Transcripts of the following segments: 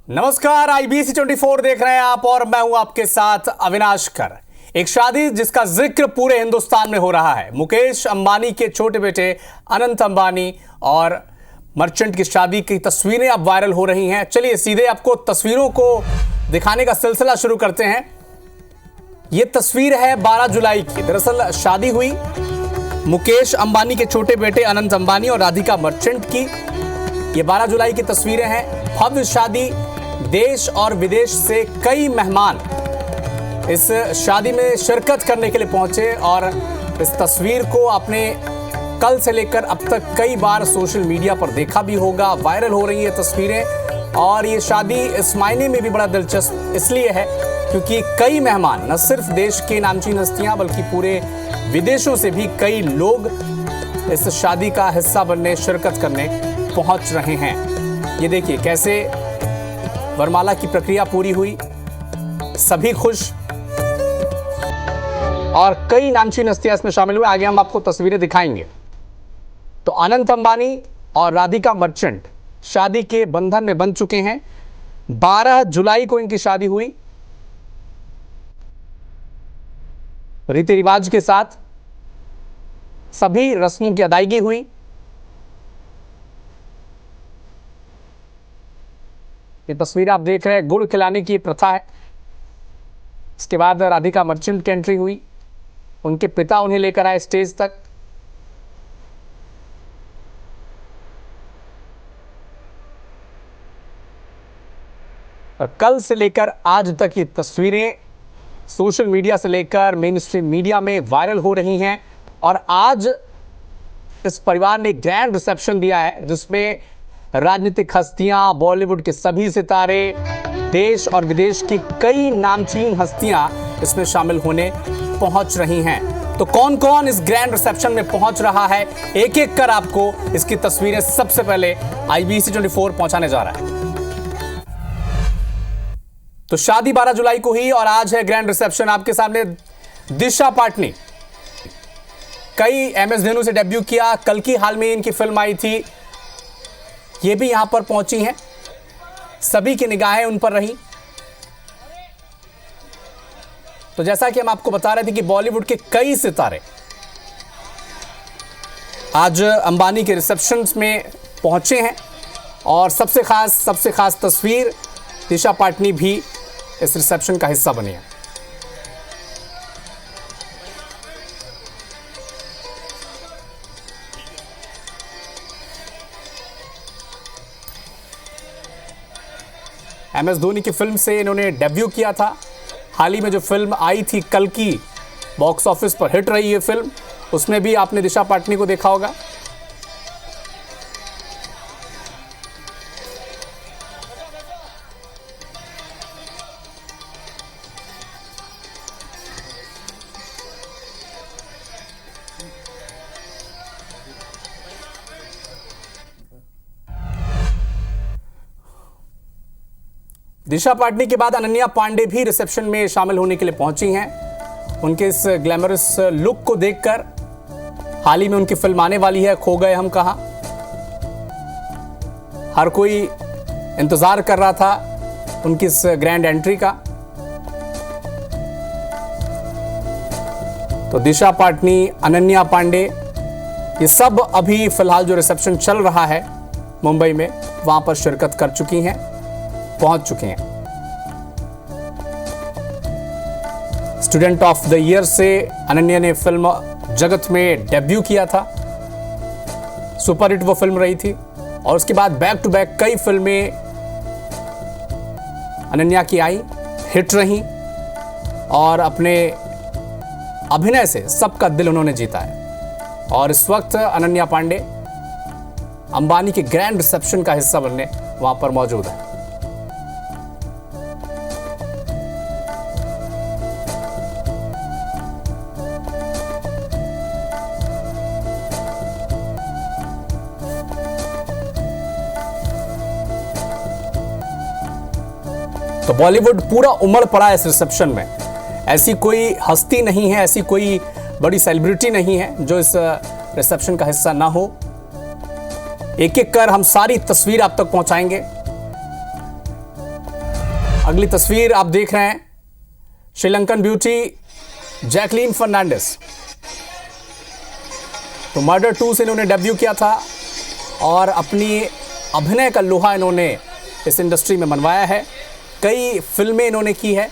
नमस्कार, IBC 24 देख रहे हैं आप और मैं हूं आपके साथ अविनाश कर। एक शादी जिसका जिक्र पूरे हिंदुस्तान में हो रहा है। मुकेश अंबानी के छोटे बेटे अनंत अंबानी और मर्चेंट की शादी की तस्वीरें अब वायरल हो रही हैं। चलिए सीधे आपको तस्वीरों को दिखाने का सिलसिला शुरू करते हैं। यह तस्वीर है 12 जुलाई की। दरअसल शादी हुई मुकेश अंबानी के छोटे बेटे अनंत अंबानी और राधिका मर्चेंट की। ये 12 जुलाई की तस्वीरें हैं। भव्य शादी, देश और विदेश से कई मेहमान इस शादी में शिरकत करने के लिए पहुंचे और इस तस्वीर को आपने कल से लेकर अब तक कई बार सोशल मीडिया पर देखा भी होगा। वायरल हो रही है तस्वीरें और ये शादी इस मायने में भी बड़ा दिलचस्प इसलिए है क्योंकि कई मेहमान, न सिर्फ देश के नामचीन हस्तियां बल्कि पूरे विदेशों से भी कई लोग इस शादी का हिस्सा बनने, शिरकत करने पहुंच रहे हैं। ये देखिए कैसे वरमाला की प्रक्रिया पूरी हुई, सभी खुश और कई नामचीन हस्तियां इसमें शामिल हुए। आगे हम आपको तस्वीरें दिखाएंगे। तो अनंत अंबानी और राधिका मर्चेंट शादी के बंधन में बंध चुके हैं। 12 जुलाई को इनकी शादी हुई रीति रिवाज के साथ, सभी रस्मों की अदायगी हुई। ये तस्वीर आप देख रहे हैं, गुड़ खिलाने की प्रथा है। इसके बाद राधिका मर्चेंट की एंट्री हुई, उनके पिता उन्हें लेकर आए स्टेज तक। और कल से लेकर आज तक ये तस्वीरें सोशल मीडिया से लेकर मेन स्ट्रीम मीडिया में वायरल हो रही हैं और आज इस परिवार ने ग्रैंड रिसेप्शन दिया है जिसमें राजनीतिक हस्तियां, बॉलीवुड के सभी सितारे, देश और विदेश की कई नामचीन हस्तियां इसमें शामिल होने पहुंच रही हैं। तो कौन कौन इस ग्रैंड रिसेप्शन में पहुंच रहा है, एक एक कर आपको इसकी तस्वीरें सबसे पहले IBC 24 पहुंचाने जा रहा है। तो शादी 12 जुलाई को हुई और आज है ग्रैंड रिसेप्शन। आपके सामने दिशा पाटनी, कई MS धेनु से डेब्यू किया, कल की हाल में इनकी फिल्म आई थी, ये भी यहां पर पहुंची हैं। सभी की निगाहें उन पर रही। तो जैसा कि हम आपको बता रहे थे कि बॉलीवुड के कई सितारे आज अंबानी के रिसेप्शन में पहुंचे हैं और सबसे खास तस्वीर दिशा पाटनी भी इस रिसेप्शन का हिस्सा बनी है। MS धोनी की फिल्म से इन्होंने डेब्यू किया था। हाल ही में जो फिल्म आई थी कल की, बॉक्स ऑफिस पर हिट रही है फिल्म, उसमें भी आपने दिशा पाटनी को देखा होगा। दिशा पाटनी के बाद अनन्या पांडे भी रिसेप्शन में शामिल होने के लिए पहुंची हैं। उनके इस ग्लैमरस लुक को देखकर हाल ही में उनकी फिल्म आने वाली है, खो गए हम कहां। हर कोई इंतजार कर रहा था उनकी इस ग्रैंड एंट्री का। तो दिशा पाटनी, अनन्या पांडे, ये सब अभी फिलहाल जो रिसेप्शन चल रहा है मुंबई में, वहां पर शिरकत कर चुकी हैं, पहुंच चुके हैं। स्टूडेंट ऑफ द ईयर से अनन्या ने फिल्म जगत में डेब्यू किया था। सुपरहिट वो फिल्म रही थी और उसके बाद बैक टू बैक कई फिल्में अनन्या की आई, हिट रही और अपने अभिनय से सबका दिल उन्होंने जीता है। और इस वक्त अनन्या पांडे अंबानी के ग्रैंड रिसेप्शन का हिस्सा बनने वहां पर मौजूद है। तो बॉलीवुड पूरा उमड़ पड़ा है इस रिसेप्शन में। ऐसी कोई हस्ती नहीं है, ऐसी कोई बड़ी सेलिब्रिटी नहीं है जो इस रिसेप्शन का हिस्सा ना हो। एक एक कर हम सारी तस्वीर आप तक पहुंचाएंगे। अगली तस्वीर आप देख रहे हैं श्रीलंकन ब्यूटी जैकलीन फर्नांडिस। तो मर्डर 2 से इन्होंने डेब्यू किया था और अपनी अभिनय का लोहा इन्होंने इस इंडस्ट्री में मनवाया है। कई फिल्में इन्होंने की है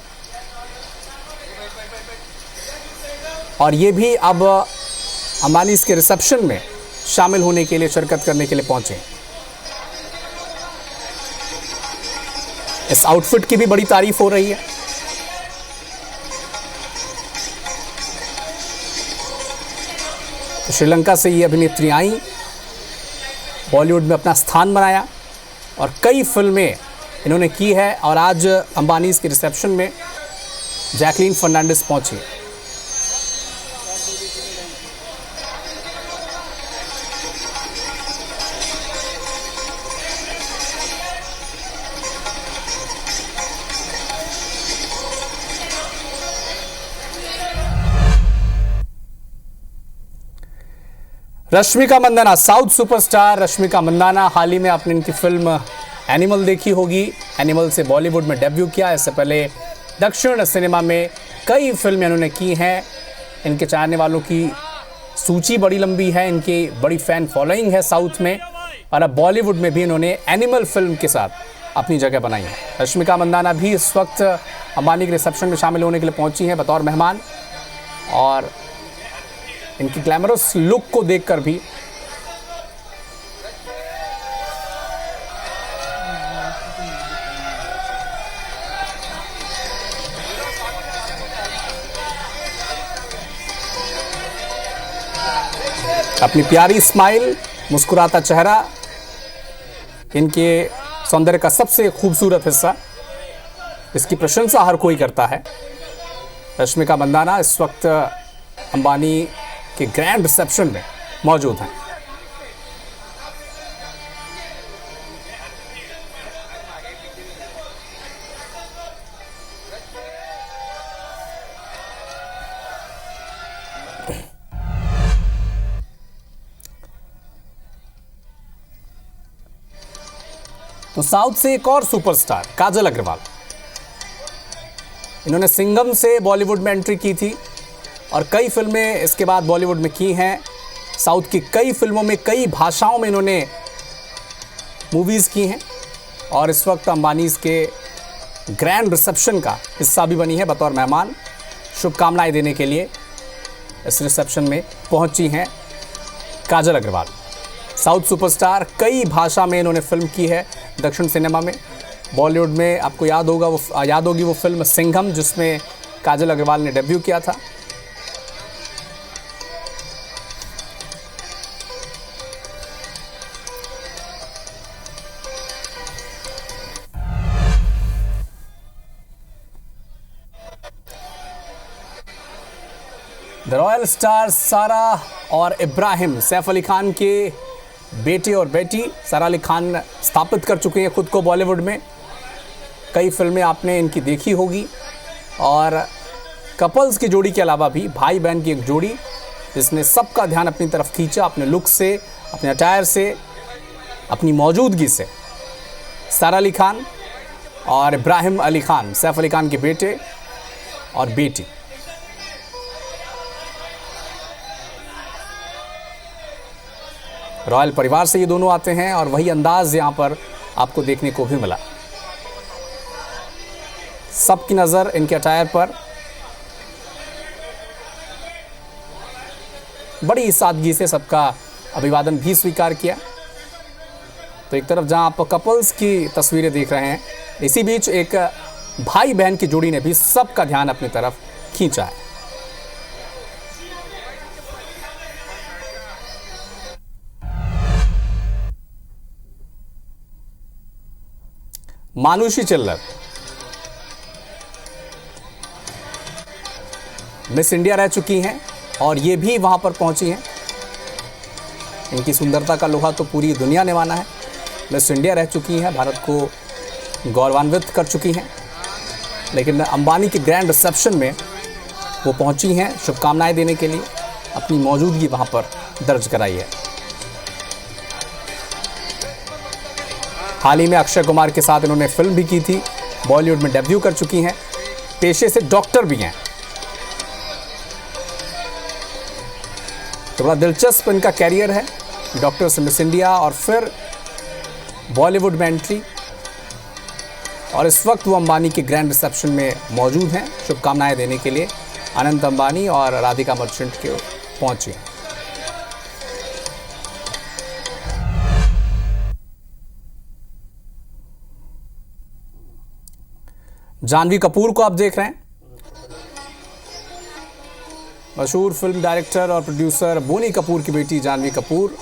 और ये भी अब अंबानीज के रिसेप्शन में शामिल होने के लिए, शिरकत करने के लिए पहुंचे। इस आउटफिट की भी बड़ी तारीफ हो रही है। तो श्रीलंका से ये अभिनेत्री आई, बॉलीवुड में अपना स्थान बनाया और कई फिल्में इन्होंने की है और आज अंबानीज के रिसेप्शन में जैकलीन फर्नांडिस पहुंची। रश्मिका मंदाना, साउथ सुपरस्टार रश्मिका मंदाना, हाल ही में आपने इनकी फिल्म एनिमल देखी होगी। एनिमल से बॉलीवुड में डेब्यू किया। इससे पहले दक्षिण सिनेमा में कई फिल्में इन्होंने की हैं। इनके चाहने वालों की सूची बड़ी लंबी है, इनकी बड़ी फैन फॉलोइंग है साउथ में और अब बॉलीवुड में भी इन्होंने एनिमल फिल्म के साथ अपनी जगह बनाई है। रश्मिका मंदाना भी इस वक्त अंबानी के रिसेप्शन में शामिल होने के लिए पहुंची हैं बतौर मेहमान और इनकी ग्लैमरस लुक को देखकर भी अपनी प्यारी स्माइल, मुस्कुराता चेहरा इनके सौंदर्य का सबसे खूबसूरत हिस्सा, इसकी प्रशंसा हर कोई करता है। रश्मिका मंदाना इस वक्त अंबानी के ग्रैंड रिसेप्शन में मौजूद हैं। तो साउथ से एक और सुपरस्टार काजल अग्रवाल, इन्होंने सिंघम से बॉलीवुड में एंट्री की थी और कई फिल्में इसके बाद बॉलीवुड में की हैं। साउथ की कई फिल्मों में कई भाषाओं में इन्होंने मूवीज़ की हैं और इस वक्त अंबानीज के ग्रैंड रिसेप्शन का हिस्सा भी बनी है बतौर मेहमान। शुभकामनाएं देने के लिए इस रिसेप्शन में पहुंची हैं काजल अग्रवाल। साउथ सुपरस्टार, कई भाषा में इन्होंने फिल्म की है दक्षिण सिनेमा में। बॉलीवुड में आपको याद होगी वो फिल्म सिंघम, जिसमें काजल अग्रवाल ने डेब्यू किया था। द रॉयल स्टार सारा और इब्राहिम, सैफ अली खान के बेटे और बेटी। सारा अली खान स्थापित कर चुके हैं खुद को बॉलीवुड में। कई फिल्में आपने इनकी देखी होगी और कपल्स की जोड़ी के अलावा भी भाई बहन की एक जोड़ी जिसने सबका ध्यान अपनी तरफ खींचा अपने लुक से, अपने अटायर से, अपनी मौजूदगी से। सारा अली खान और इब्राहिम अली खान, सैफ अली खान के बेटे और बेटी। रॉयल परिवार से ये दोनों आते हैं और वही अंदाज यहाँ पर आपको देखने को भी मिला। सबकी नज़र इनके अटायर पर। बड़ी सादगी से सबका अभिवादन भी स्वीकार किया। तो एक तरफ जहाँ आप कपल्स की तस्वीरें देख रहे हैं, इसी बीच एक भाई बहन की जोड़ी ने भी सबका ध्यान अपनी तरफ खींचा है। मानुषी चिल्लर मिस इंडिया रह चुकी हैं और ये भी वहां पर पहुंची हैं। इनकी सुंदरता का लोहा तो पूरी दुनिया ने माना है। मिस इंडिया रह चुकी हैं, भारत को गौरवान्वित कर चुकी हैं। लेकिन अंबानी के ग्रैंड रिसेप्शन में वो पहुंची हैं शुभकामनाएं देने के लिए, अपनी मौजूदगी वहां पर दर्ज कराई है। हाल ही में अक्षय कुमार के साथ इन्होंने फिल्म भी की थी बॉलीवुड में डेब्यू कर चुकी हैं, पेशे से डॉक्टर भी हैं। तो बड़ा दिलचस्प इनका कैरियर है, डॉक्टर से मिस इंडिया और फिर बॉलीवुड में एंट्री, और इस वक्त वो अंबानी के ग्रैंड रिसेप्शन में मौजूद हैं शुभकामनाएं देने के लिए। अनंत अंबानी और राधिका मर्चेंट के पहुंचे। जानवी कपूर को आप देख रहे हैं, मशहूर फिल्म डायरेक्टर और प्रोड्यूसर बोनी कपूर की बेटी जानवी कपूर।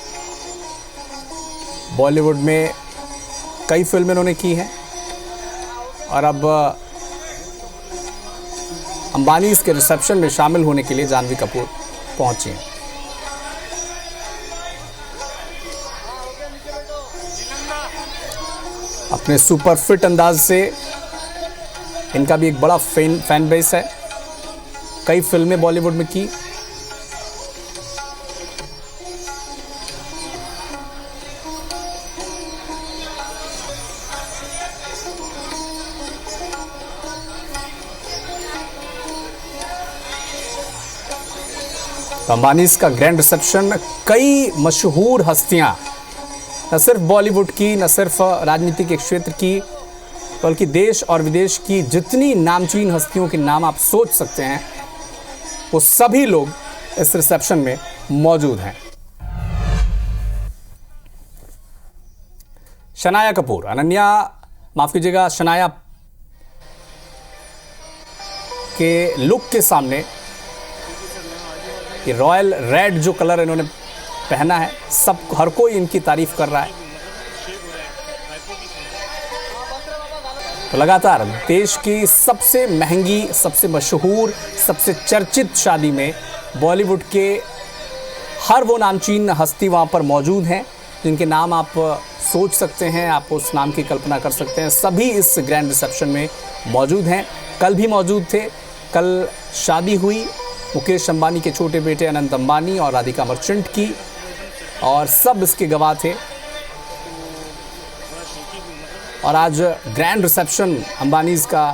बॉलीवुड में कई फिल्में उन्होंने की हैं और अब अंबानी के रिसेप्शन में शामिल होने के लिए जानवी कपूर पहुंची हैं। अपने सुपर फिट अंदाज से इनका भी एक बड़ा फैन बेस है, कई फिल्में बॉलीवुड में की। अंबानी का ग्रैंड रिसेप्शन, कई मशहूर हस्तियां, न सिर्फ बॉलीवुड की, न सिर्फ राजनीति के क्षेत्र की, बल्कि देश और विदेश की जितनी नामचीन हस्तियों के नाम आप सोच सकते हैं, वो सभी लोग इस रिसेप्शन में मौजूद हैं। शनाया कपूर, माफ कीजिएगा, शनाया के लुक के सामने ये रॉयल रेड जो कलर इन्होंने पहना है, हर कोई इनकी तारीफ कर रहा है। तो लगातार देश की सबसे महंगी, सबसे मशहूर, सबसे चर्चित शादी में बॉलीवुड के हर वो नामचीन हस्ती वहाँ पर मौजूद हैं जिनके नाम आप सोच सकते हैं, आप उस नाम की कल्पना कर सकते हैं, सभी इस ग्रैंड रिसेप्शन में मौजूद हैं। कल भी मौजूद थे। कल शादी हुई मुकेश अंबानी के छोटे बेटे अनंत अंबानी और राधिका मर्चेंट की, और सब इसके गवाह थे। और आज ग्रैंड रिसेप्शन अंबानीज़ का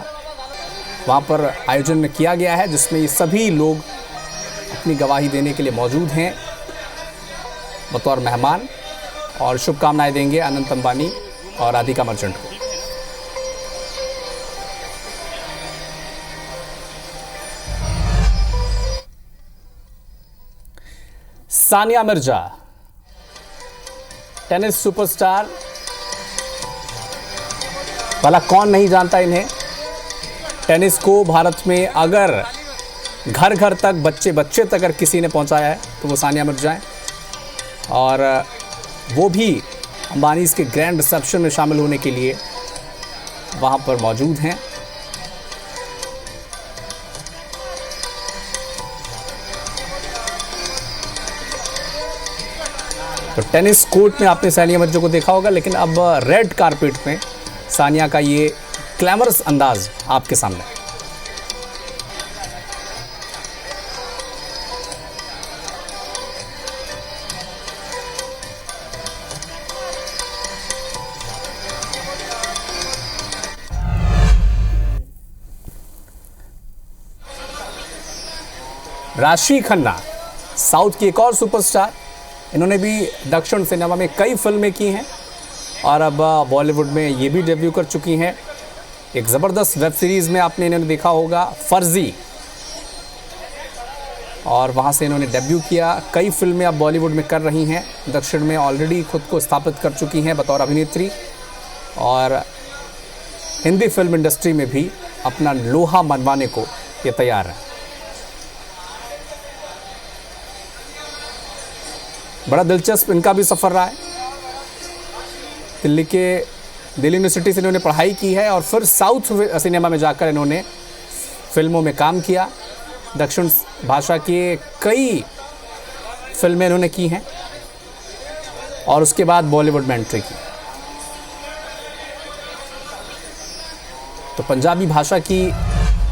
वहाँ पर आयोजन किया गया है, जिसमें ये सभी लोग अपनी गवाही देने के लिए मौजूद हैं बतौर मेहमान, और शुभकामनाएं देंगे अनंत अंबानी और राधिका मर्चेंट को। सानिया मिर्जा, टेनिस सुपरस्टार, भला कौन नहीं जानता इन्हें। टेनिस को भारत में अगर घर घर तक, बच्चे बच्चे तक अगर किसी ने पहुंचाया है तो वो सानिया मिर्जा हैं, और वो भी अंबानी के ग्रैंड रिसेप्शन में शामिल होने के लिए वहां पर मौजूद हैं। तो टेनिस कोर्ट में आपने सानिया मिर्जा को देखा होगा, लेकिन अब रेड कारपेट में सानिया का ये ग्लैमरस अंदाज आपके सामने। राशि खन्ना, साउथ की एक और सुपरस्टार, इन्होंने भी दक्षिण सिनेमा में कई फिल्में की हैं और अब बॉलीवुड में ये भी डेब्यू कर चुकी हैं। एक ज़बरदस्त वेब सीरीज़ में आपने इन्हें देखा होगा, फर्जी, और वहाँ से इन्होंने डेब्यू किया। कई फिल्में अब बॉलीवुड में कर रही हैं, दक्षिण में ऑलरेडी खुद को स्थापित कर चुकी हैं बतौर अभिनेत्री, और हिंदी फिल्म इंडस्ट्री में भी अपना लोहा मनवाने को ये तैयार है। बड़ा दिलचस्प इनका भी सफ़र रहा है। दिल्ली यूनिवर्सिटी से इन्होंने पढ़ाई की है और फिर साउथ सिनेमा में जाकर इन्होंने फिल्मों में काम किया। दक्षिण भाषा की कई फिल्में इन्होंने की हैं और उसके बाद बॉलीवुड में एंट्री की। तो पंजाबी भाषा की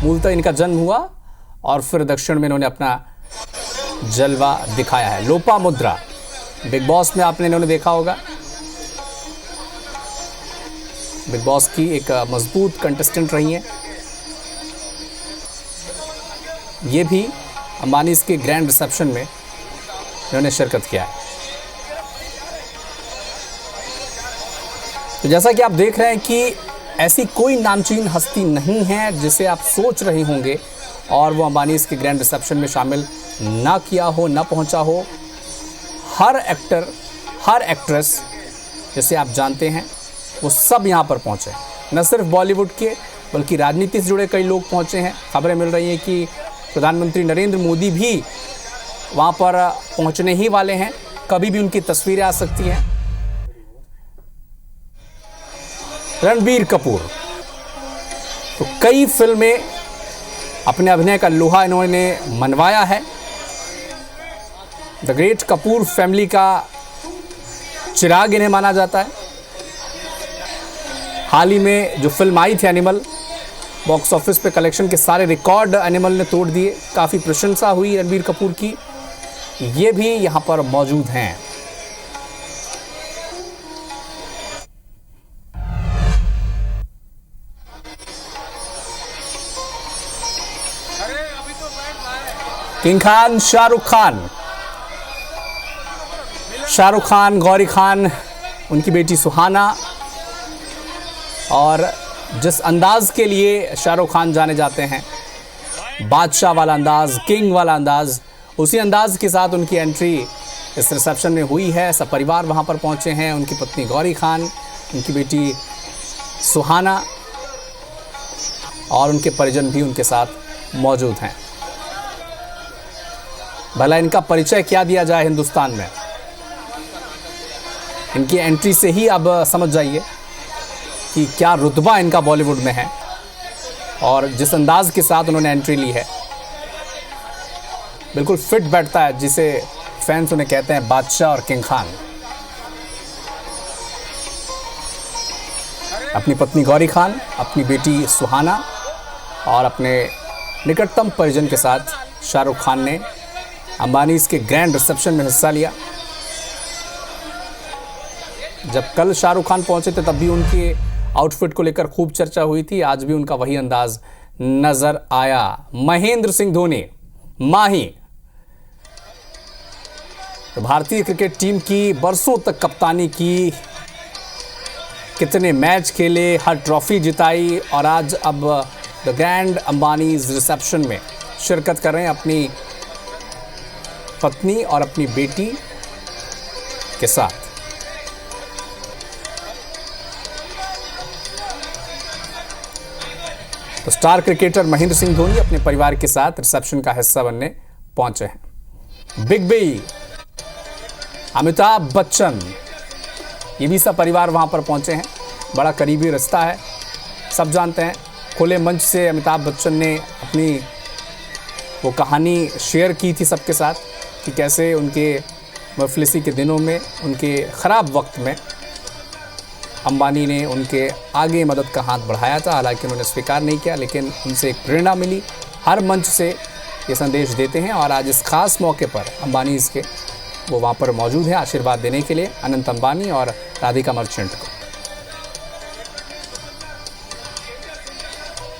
मूलतः इनका जन्म हुआ और फिर दक्षिण में इन्होंने अपना जलवा दिखाया है। लोपा मुद्रा, बिग बॉस में आपने इन्होंने देखा होगा। बिग बॉस की एक मजबूत कंटेस्टेंट रही हैं। ये भी अंबानीज के ग्रैंड रिसेप्शन में इन्होंने शिरकत किया है। तो जैसा कि आप देख रहे हैं कि ऐसी कोई नामचीन हस्ती नहीं है जिसे आप सोच रहे होंगे और वो अंबानीज के ग्रैंड रिसेप्शन में शामिल ना किया हो, ना पहुंचा हो। हर एक्टर, हर एक्ट्रेस जैसे आप जानते हैं वो सब यहाँ पर पहुँचे। न सिर्फ बॉलीवुड के बल्कि राजनीति से जुड़े कई लोग पहुँचे हैं। खबरें मिल रही हैं कि प्रधानमंत्री नरेंद्र मोदी भी वहाँ पर पहुँचने ही वाले हैं। कभी भी उनकी तस्वीरें आ सकती हैं। रणबीर कपूर तो कई फिल्में अपने अभिनय का लोहा इन्होंने मनवाया है। द ग्रेट कपूर फैमिली का चिराग इन्हें माना जाता है। हाल ही में जो फिल्म आई थी एनिमल, बॉक्स ऑफिस पे कलेक्शन के सारे रिकॉर्ड एनिमल ने तोड़ दिए। काफ़ी प्रशंसा हुई रणबीर कपूर की। ये भी यहाँ पर मौजूद हैं। किंग खान, शाहरुख खान, गौरी खान, उनकी बेटी सुहाना। और जिस अंदाज के लिए शाहरुख खान जाने जाते हैं, बादशाह वाला अंदाज, किंग वाला अंदाज, उसी अंदाज के साथ उनकी एंट्री इस रिसेप्शन में हुई है। सब परिवार वहां पर पहुंचे हैं। उनकी पत्नी गौरी खान, उनकी बेटी सुहाना और उनके परिजन भी उनके साथ मौजूद हैं। भला इनका परिचय क्या दिया जाए हिंदुस्तान में, इनकी एंट्री से ही अब समझ जाइए कि क्या रुतबा इनका बॉलीवुड में है और जिस अंदाज के साथ उन्होंने एंट्री ली है बिल्कुल फिट बैठता है, जिसे फैंस उन्हें कहते हैं बादशाह और किंग खान। अपनी पत्नी गौरी खान, अपनी बेटी सुहाना और अपने निकटतम परिजन के साथ शाहरुख खान ने अंबानीज के ग्रैंड रिसेप्शन में हिस्सा लिया। जब कल शाहरुख खान पहुंचे थे तब भी उनके आउटफिट को लेकर खूब चर्चा हुई थी। आज भी उनका वही अंदाज नजर आया। महेंद्र सिंह धोनी, माही, तो भारतीय क्रिकेट टीम की बरसों तक कप्तानी की, कितने मैच खेले, हर ट्रॉफी जिताई और आज अब द ग्रैंड अंबानीज रिसेप्शन में शिरकत कर रहे हैं अपनी पत्नी और अपनी बेटी के साथ। तो स्टार क्रिकेटर महेंद्र सिंह धोनी अपने परिवार के साथ रिसेप्शन का हिस्सा बनने पहुंचे हैं। बिग बी, अमिताभ बच्चन, ये भी सब परिवार वहां पर पहुंचे हैं। बड़ा करीबी रिश्ता है, सब जानते हैं। खुले मंच से अमिताभ बच्चन ने अपनी वो कहानी शेयर की थी सबके साथ कि कैसे उनके मुफलिसी के दिनों में, उनके ख़राब वक्त में अंबानी ने उनके आगे मदद का हाथ बढ़ाया था। हालांकि उन्होंने स्वीकार नहीं किया, लेकिन उनसे एक प्रेरणा मिली। हर मंच से ये संदेश देते हैं और आज इस खास मौके पर अंबानीज़ के वो वहाँ पर मौजूद हैं आशीर्वाद देने के लिए अनंत अंबानी और राधिका मर्चेंट को।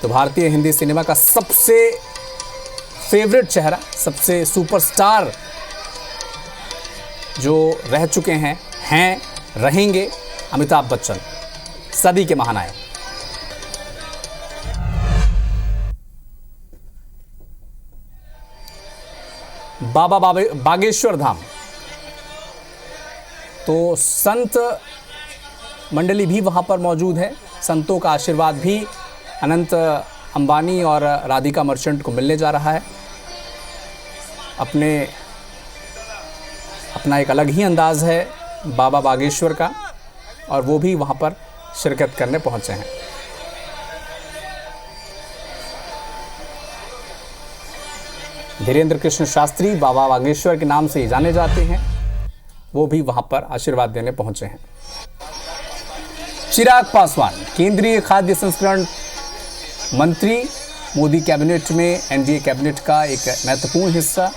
तो भारतीय हिंदी सिनेमा का सबसे फेवरेट चेहरा, सबसे सुपरस्टार जो रह चुके हैं रहेंगे अमिताभ बच्चन, सदी के महानायक। बाबा बागेश्वर धाम, तो संत मंडली भी वहां पर मौजूद है। संतों का आशीर्वाद भी अनंत अंबानी और राधिका मर्चेंट को मिलने जा रहा है। अपना एक अलग ही अंदाज है बाबा बागेश्वर का और वो भी वहाँ पर शिरकत करने पहुँचे हैं। धीरेन्द्र कृष्ण शास्त्री बाबा बागेश्वर के नाम से ही जाने जाते हैं, वो भी वहाँ पर आशीर्वाद देने पहुँचे हैं। चिराग पासवान, केंद्रीय खाद्य संस्करण मंत्री, मोदी कैबिनेट में एनडीए कैबिनेट का एक महत्वपूर्ण हिस्सा।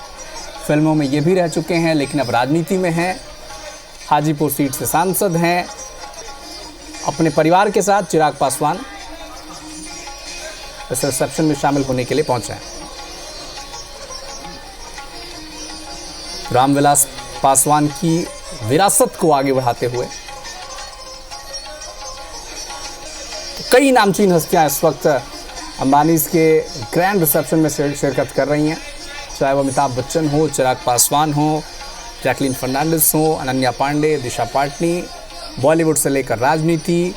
फिल्मों में ये भी रह चुके हैं लेकिन अब राजनीति में हैं। हाजीपुर सीट से सांसद हैं। अपने परिवार के साथ चिराग पासवान इस रिसेप्शन में शामिल होने के लिए पहुंचे हैं। रामविलास पासवान की विरासत को आगे बढ़ाते हुए तो कई नामचीन हस्तियां इस वक्त अंबानी के ग्रैंड रिसेप्शन में शिरकत कर रही हैं, चाहे वो अमिताभ बच्चन हो, चिराग पासवान हो, जैकलीन फर्नांडिस हो, अनन्या पांडे, दिशा पाटनी, बॉलीवुड से लेकर राजनीति,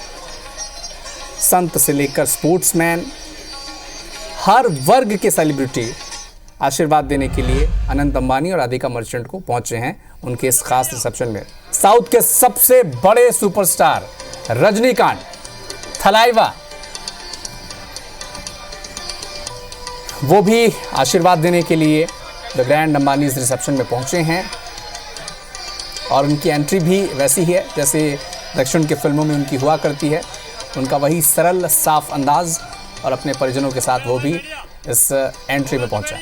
संत से लेकर स्पोर्ट्समैन, हर वर्ग के सेलिब्रिटी आशीर्वाद देने के लिए अनंत अंबानी और राधिका मर्चेंट को पहुंचे हैं उनके इस खास रिसेप्शन में। साउथ के सबसे बड़े सुपरस्टार रजनीकांत, थलाइवा, वो भी आशीर्वाद देने के लिए द ग्रैंड अंबानी रिसेप्शन में पहुंचे हैं और उनकी एंट्री भी वैसी ही है जैसे दक्षिण की फिल्मों में उनकी हुआ करती है। उनका वही सरल साफ अंदाज और अपने परिजनों के साथ वो भी इस एंट्री में पहुंचा।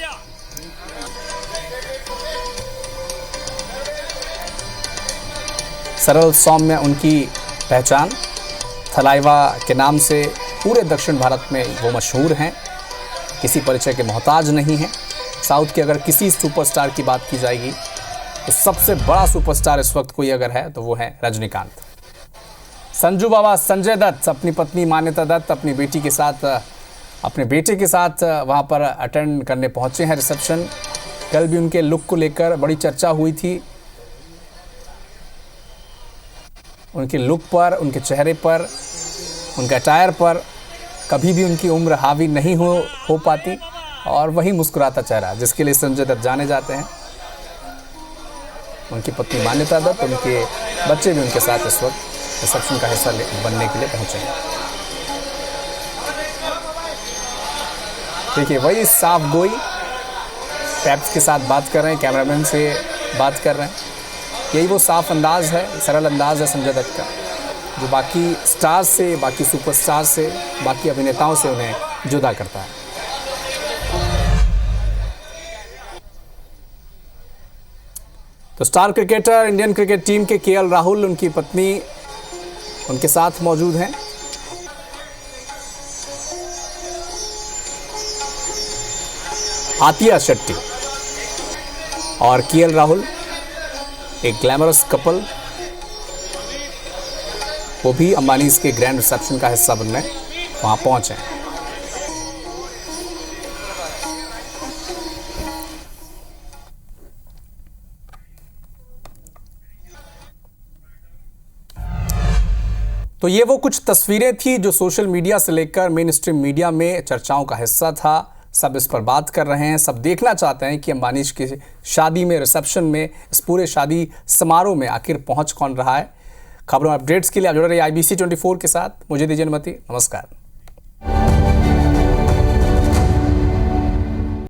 सरल सौम्य उनकी पहचान, थलाइवा के नाम से पूरे दक्षिण भारत में वो मशहूर हैं, किसी परिचय के मोहताज नहीं हैं। साउथ के अगर किसी सुपरस्टार की बात की जाएगी तो सबसे बड़ा सुपरस्टार इस वक्त कोई अगर है तो वो है रजनीकांत। संजू बाबा संजय दत्त अपनी पत्नी मान्यता दत्त अपने बेटे के साथ वहाँ पर अटेंड करने पहुँचे हैं रिसेप्शन। कल भी उनके लुक को लेकर बड़ी चर्चा हुई थी। उनके लुक पर, उनके चेहरे पर, उनके अटायर पर कभी भी उनकी उम्र हावी नहीं हो पाती और वही मुस्कुराता चेहरा जिसके लिए संजय दत्त जाने जाते हैं। उनकी पत्नी मान्यता दत्त, उनके बच्चे भी उनके साथ इस वक्त रिसेप्शन का हिस्सा बनने के लिए पहुंचे हैं। देखिए वही साफ गोई टैप्स के साथ बात कर रहे हैं, कैमरामैन से बात कर रहे हैं। यही वो साफ अंदाज है, सरल अंदाज है संजय दत्त का, जो बाकी स्टार्स से, बाकी सुपरस्टार से, बाकी अभिनेताओं से उन्हें जुदा करता है। तो star cricketer Indian cricket team के केएल राहुल, उनकी पत्नी उनके साथ मौजूद हैं। आतिया शेट्टी और केएल राहुल, एक ग्लैमरस कपल, वो भी अंबानी के ग्रैंड रिसेप्शन का हिस्सा बनने वहां पहुंचे हैं। तो ये वो कुछ तस्वीरें थी जो सोशल मीडिया से लेकर मेन स्ट्रीम मीडिया में चर्चाओं का हिस्सा था। सब इस पर बात कर रहे हैं, सब देखना चाहते हैं कि अंबानी की शादी में, रिसेप्शन में, इस पूरे शादी समारोह में आखिर पहुंच कौन रहा है। खबरों अपडेट्स के लिए आप जुड़े रहिए IBC 24 के साथ। मुझे दीजिए अनुमति। नमस्कार।